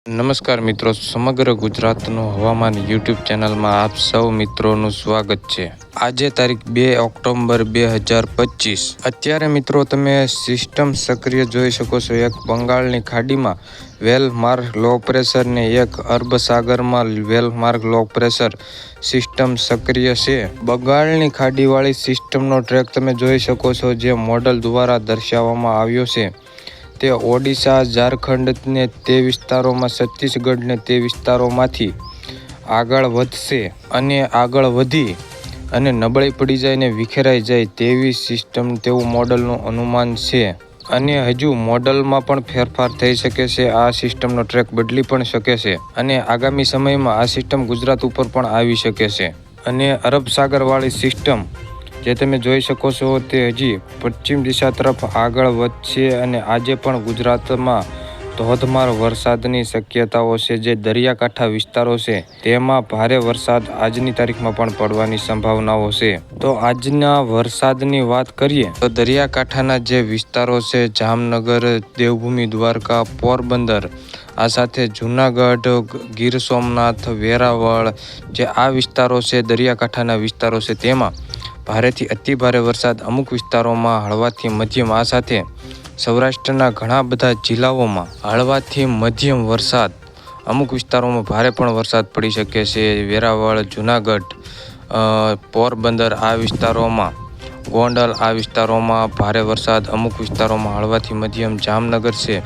નમસ્કાર મિત્રો, સમગ્ર ગુજરાતનું હવામાન યુટ્યુબ ચેનલમાં આપ સૌ મિત્રોનું સ્વાગત છે। આજે તારીખ 2 ઓક્ટોબર 2025। અત્યારે મિત્રો તમે સિસ્ટમ સક્રિય જોઈ શકો છો। એક બંગાળની ખાડીમાં વેલ માર્ક લો પ્રેશર ને એક અરબ સાગરમાં well mark low pressure system સક્રિય છે। બંગાળની ખાડીવાળી સિસ્ટમનો ટ્રેક તમે જોઈ શકો છો, જે મોડલ દ્વારા દર્શાવવામાં આવ્યો છે। તે ઓડિશા, ઝારખંડ ને તે વિસ્તારોમાં, છત્તીસગઢ ને તે વિસ્તારોમાંથી આગળ વધશે અને આગળ વધી અને નબળી પડી જાય ને વિખેરાઈ જાય તેવી સિસ્ટમ, તેવું મોડલનું અનુમાન છે। અને હજુ મોડલમાં પણ ફેરફાર થઈ શકે છે। આ સિસ્ટમનો ટ્રેક બદલી પણ શકે છે અને આગામી સમયમાં આ સિસ્ટમ ગુજરાત ઉપર પણ આવી શકે છે। અને અરબ સાગરવાળી સિસ્ટમ જે તમે જોઈ શકો છો, તે હજી પશ્ચિમ દિશા તરફ આગળ વધશે અને આજે પણ ગુજરાતમાં ધોધમાર વરસાદની શક્યતાઓ છે। જે દરિયાકાંઠા વિસ્તારો છે તેમાં ભારે વરસાદ આજની તારીખમાં પણ પડવાની સંભાવનાઓ છે। તો આજના વરસાદની વાત કરીએ તો દરિયાકાંઠાના જે વિસ્તારો છે, જામનગર, દેવભૂમિ દ્વારકા, પોરબંદર, આ સાથે જૂનાગઢ, ગીર સોમનાથ, વેરાવળ, જે આ વિસ્તારો છે, દરિયાકાંઠાના વિસ્તારો છે, તેમાં ભારેથી અતિભારે વરસાદ અમુક વિસ્તારોમાં હળવાથી મધ્યમ, આ સાથે સૌરાષ્ટ્રના ઘણા બધા જિલ્લાઓમાં હળવાથી મધ્યમ વરસાદ, અમુક વિસ્તારોમાં ભારે પણ વરસાદ પડી શકે છે। વેરાવળ, જૂનાગઢ, પોરબંદર આ વિસ્તારોમાં, ગોંડલ આ વિસ્તારોમાં ભારે વરસાદ, અમુક વિસ્તારોમાં હળવાથી મધ્યમ, જામનગર છે,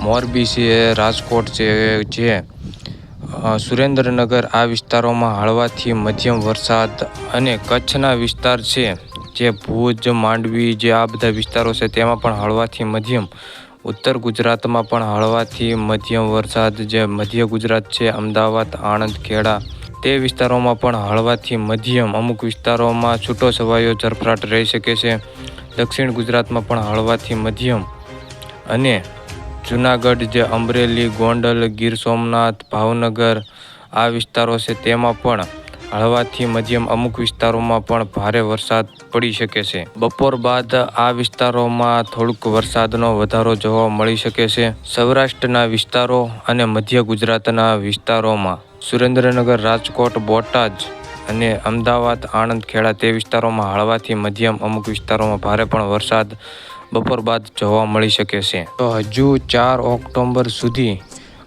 મોરબી છે, રાજકોટ છે, જે સુરેન્દ્રનગર આ વિસ્તારોમાં હળવાથી મધ્યમ વરસાદ, અને કચ્છના વિસ્તાર છે, જે ભુજ, માંડવી, જે આ બધા વિસ્તારો છે તેમાં પણ હળવાથી મધ્યમ, ઉત્તર ગુજરાતમાં પણ હળવાથી મધ્યમ વરસાદ, જે મધ્ય ગુજરાત છે, અમદાવાદ, આણંદ, ખેડા તે વિસ્તારોમાં પણ હળવાથી મધ્યમ, અમુક વિસ્તારોમાં છૂટો છવાયો ઝરફરાટ રહી શકે છે। દક્ષિણ ગુજરાતમાં પણ હળવાથી મધ્યમ, અને જૂનાગઢ, જે અમરેલી, ગોંડલ, ગીર સોમનાથ, ભાવનગર આ વિસ્તારો છે તેમાં પણ હળવાથી મધ્યમ, અમુક વિસ્તારોમાં પણ ભારે વરસાદ પડી શકે છે। બપોર બાદ આ વિસ્તારોમાં થોડુંક વરસાદનો વધારો જોવા મળી શકે છે। સૌરાષ્ટ્રના વિસ્તારો અને મધ્ય ગુજરાતના વિસ્તારોમાં, સુરેન્દ્રનગર, રાજકોટ, બોટાદ અને અમદાવાદ, આણંદ, ખેડા તે વિસ્તારોમાં હળવાથી મધ્યમ, અમુક વિસ્તારોમાં ભારે પણ વરસાદ બપોર બાદ જોવા મળી શકે છે। તો હજુ 4 ઓક્ટોબર સુધી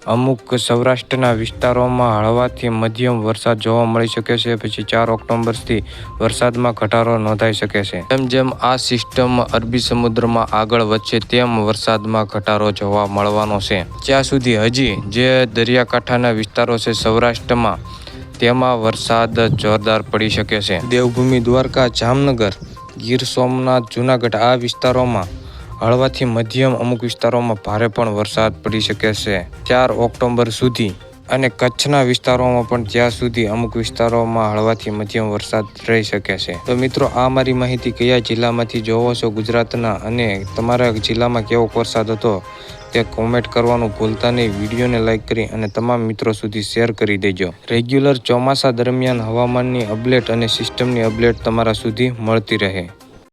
અમુક સૌરાષ્ટ્રના વિસ્તારોમાં હળવાથી મધ્યમ વરસાદ જોવા મળી શકે છે। પછી 4 ઓક્ટોબરથી વરસાદમાં ઘટાડો નોંધાઈ શકે છે। જેમ જેમ આ સિસ્ટમ અરબી સમુદ્રમાં આગળ વધશે તેમ વરસાદમાં ઘટાડો જોવા મળવાનો છે। જ્યાં સુધી હજી જે દરિયાકાંઠાના વિસ્તારો છે સૌરાષ્ટ્રમાં, તેમાં વરસાદ જોરદાર પડી શકે છે। દેવભૂમિ દ્વારકા, જામનગર, ગીર સોમનાથ, જૂનાગઢ આ વિસ્તારોમાં હળવાથી મધ્યમ, અમુક વિસ્તારોમાં ભારે પણ વરસાદ પડી શકે છે 4 ઓક્ટોબર સુધી, અને કચ્છના વિસ્તારોમાં પણ ત્યાં સુધી અમુક વિસ્તારોમાં હળવાથી મધ્યમ વરસાદ રહી શકે છે। તો મિત્રો, આ મારી માહિતી કયા જિલ્લામાંથી જોવો છો ગુજરાતના, અને તમારા જિલ્લામાં કેવો વરસાદ હતો તે કોમેન્ટ કરવાનું ભૂલતા નહીં। વિડીયોને લાઇક કરી અને તમામ મિત્રો સુધી શેર કરી દેજો। રેગ્યુલર ચોમાસા દરમિયાન હવામાનની અપડેટ અને સિસ્ટમની અપડેટ તમારા સુધી મળતી રહે।